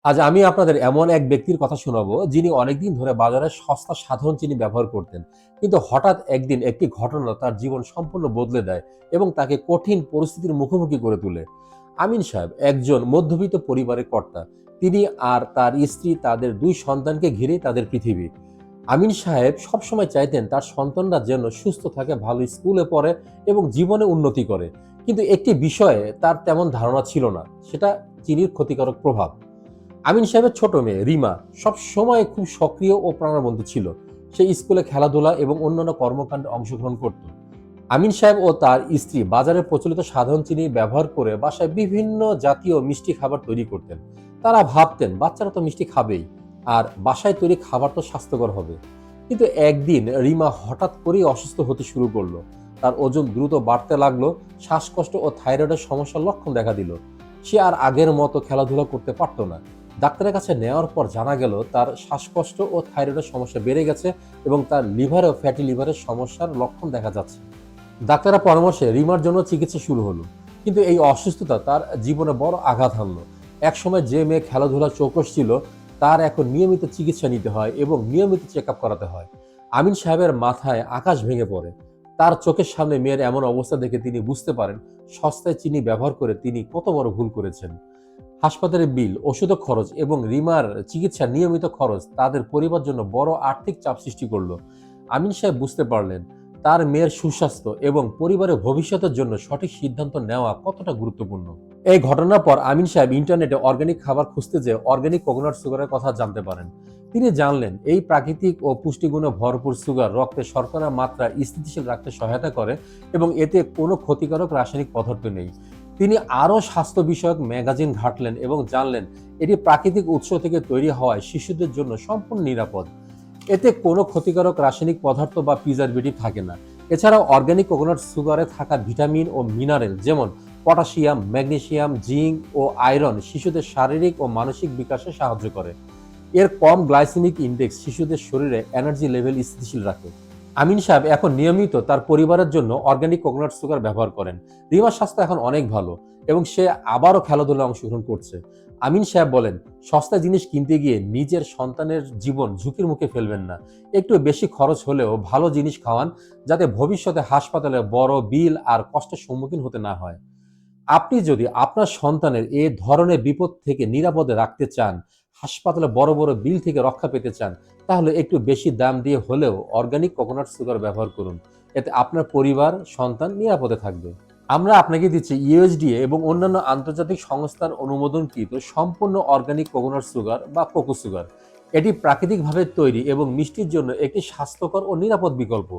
আজ আমি আপনাদের এমন এক ব্যক্তির কথা শোনাবো যিনি অনেকদিন ধরে বাজারে সস্তা সাধারণ চিনি ব্যবহার করতেন, কিন্তু হঠাৎ একদিন একটি ঘটনা তার জীবন সম্পূর্ণ বদলে দেয় এবং তাকে কঠিন পরিস্থিতির মুখোমুখি করে তোলে। আমিন সাহেব একজন মধ্যবিত্ত পরিবারের কর্তা। তিনি আর তার স্ত্রী তাদের দুই সন্তানকে ঘিরেই তাদের পৃথিবী। আমিন সাহেব সবসময় চাইতেন তার সন্তানরা যেন সুস্থ থাকে, ভালো স্কুলে পড়ে এবং জীবনে উন্নতি করে। কিন্তু একটি বিষয়ে তার তেমন ধারণা ছিল না, সেটা চিনির ক্ষতিকারক প্রভাব। আমিন সাহেবের ছোট মেয়ে রিমা সব সময় খুব সক্রিয় ও প্রাণবন্ত ছিল। সে স্কুলে খেলাধুলা এবং অন্যান্য কর্মকাণ্ডে অংশগ্রহণ করত। আমিন সাহেব ও তার স্ত্রী বাজারে প্রচলিত সাধারণ চিনি ব্যবহার করে বাসায় বিভিন্ন জাতীয় মিষ্টি খাবার তৈরি করতেন। তারা ভাবতেন বাচ্চারা তো মিষ্টি খাবেই, আর বাসায় তৈরি খাবার তো স্বাস্থ্যকর হবে। কিন্তু একদিন রিমা হঠাৎ করেই অসুস্থ হতে শুরু করলো। তার ওজন দ্রুত বাড়তে লাগলো, শ্বাসকষ্ট ও থাইরয়েডের সমস্যার লক্ষণ দেখা দিল। সে আর আগের মতো খেলাধুলা করতে পারতো না। ডাক্তারের কাছে নেওয়ার পর জানা গেল তার শ্বাসকষ্ট ও থাইরয়েডের সমস্যা বেড়ে গেছে এবং তার লিভার ও ফ্যাটি লিভারের সমস্যার লক্ষণ দেখা যাচ্ছে। ডাক্তারের পরামর্শে রিমার জন্য চিকিৎসা শুরু হলো। কিন্তু এই অসুস্থতা তার জীবনে বড় আঘাত হানলো। একসময় যে মেয়ে খেলাধুলা চৌকস ছিল, তার এখন নিয়মিত চিকিৎসা নিতে হয় এবং নিয়মিত চেক আপ করাতে হয়। আমিন সাহেবের মাথায় আকাশ ভেঙে পড়ে। তার চোখের সামনে মেয়ের এমন অবস্থা দেখে তিনি বুঝতে পারেন সস্তায় চিনি ব্যবহার করে তিনি কত বড় ভুল করেছেন। হাসপাতালের বিল, ওষুধ খরচ এবং রিমার চিকিৎসার নিয়মিত খরচ তাদের পরিবার জন্য বড় আর্থিক চাপ সৃষ্টি করলো। আমিন সাহেব বুঝতে পারলেন তার মেয়ের সুস্বাস্থ্য এবং পরিবারের ভবিষ্যতের জন্য সঠিক সিদ্ধান্ত নেওয়া কতটা গুরুত্বপূর্ণ। এই ঘটনার পর আমিন সাহেব ইন্টারনেটে অর্গানিক খাবার খুঁজতে যেয়ে অর্গানিক কোকোনাট সুগারের কথা জানতে পারেন। তিনি জানলেন এই প্রাকৃতিক ও পুষ্টিগুণে ভরপুর সুগার রক্তে শর্করার মাত্রা স্থিতিশীল রাখতে সহায়তা করে এবং এতে কোনো ক্ষতিকারক রাসায়নিক পদার্থ নেই। তিনি আরও স্বাস্থ্য বিষয়ক ম্যাগাজিন ঘাঁটলেন এবং জানলেন এটি প্রাকৃতিক উৎস থেকে তৈরি হওয়ায় শিশুদের জন্য সম্পূর্ণ নিরাপদ। এতে কোনো ক্ষতিকারক রাসায়নিক পদার্থ বা প্রিজারভেটিভ থাকে না। এছাড়াও অর্গানিক কোকোনাট সুগারে থাকা ভিটামিন ও মিনারেল যেমন পটাশিয়াম, ম্যাগনেসিয়াম, জিঙ্ক ও আয়রন শিশুদের শারীরিক ও মানসিক বিকাশে সাহায্য করে। এর কম গ্লাইসেমিক ইনডেক্স শিশুদের শরীরে এনার্জি লেভেল স্থিতিশীল রাখে। আমিন সাহেব এখন নিয়মিত তার পরিবারের জন্য অর্গানিক কোকোনাট সুগার ব্যবহার করেন। রিমার স্বাস্থ্য এখন অনেক ভালো এবং সে আবারও খেলাধুলায় অংশগ্রহণ করছে। আমিন সাহেব বলেন, সস্তা জিনিস কিনতে গিয়ে নিজের সন্তানের জীবন ঝুঁকির মুখে ফেলবেন না। একটু বেশি খরচ হলেও ভালো জিনিস খাওয়ান, যাতে ভবিষ্যতে হাসপাতালে বড় বিল আর কষ্টের সম্মুখীন হতে না হয়। আপনি যদি আপনার সন্তানের এ ধরনের বিপদ থেকে নিরাপদে রাখতে চান, হাসপাতালে বড় বড় বিল থেকে রক্ষা পেতে চান, তাহলে একটু বেশি দাম দিয়ে হলেও অর্গানিক কোকোনাট সুগার ব্যবহার করুন। এতে আপনার পরিবার, সন্তান নিরাপদে থাকবে। আমরা আপনাকে দিচ্ছি ইউএসডিএ এবং অন্যান্য আন্তর্জাতিক সংস্থার অনুমোদনকৃত সম্পূর্ণ অর্গানিক কোকোনাট সুগার বা কোকো সুগার। এটি প্রাকৃতিকভাবে তৈরি এবং মিষ্টির জন্য একটি স্বাস্থ্যকর ও নিরাপদ বিকল্প।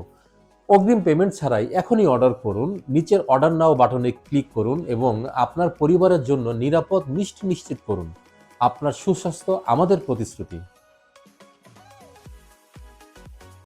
অগ্রিম পেমেন্ট ছাড়াই এখনই অর্ডার করুন। নিচের অর্ডার নাও বাটনে ক্লিক করুন এবং আপনার পরিবারের জন্য নিরাপদ মিষ্টি নিশ্চিত করুন। আপনার সুস্বাস্থ্য আমাদের প্রতিশ্রুতি।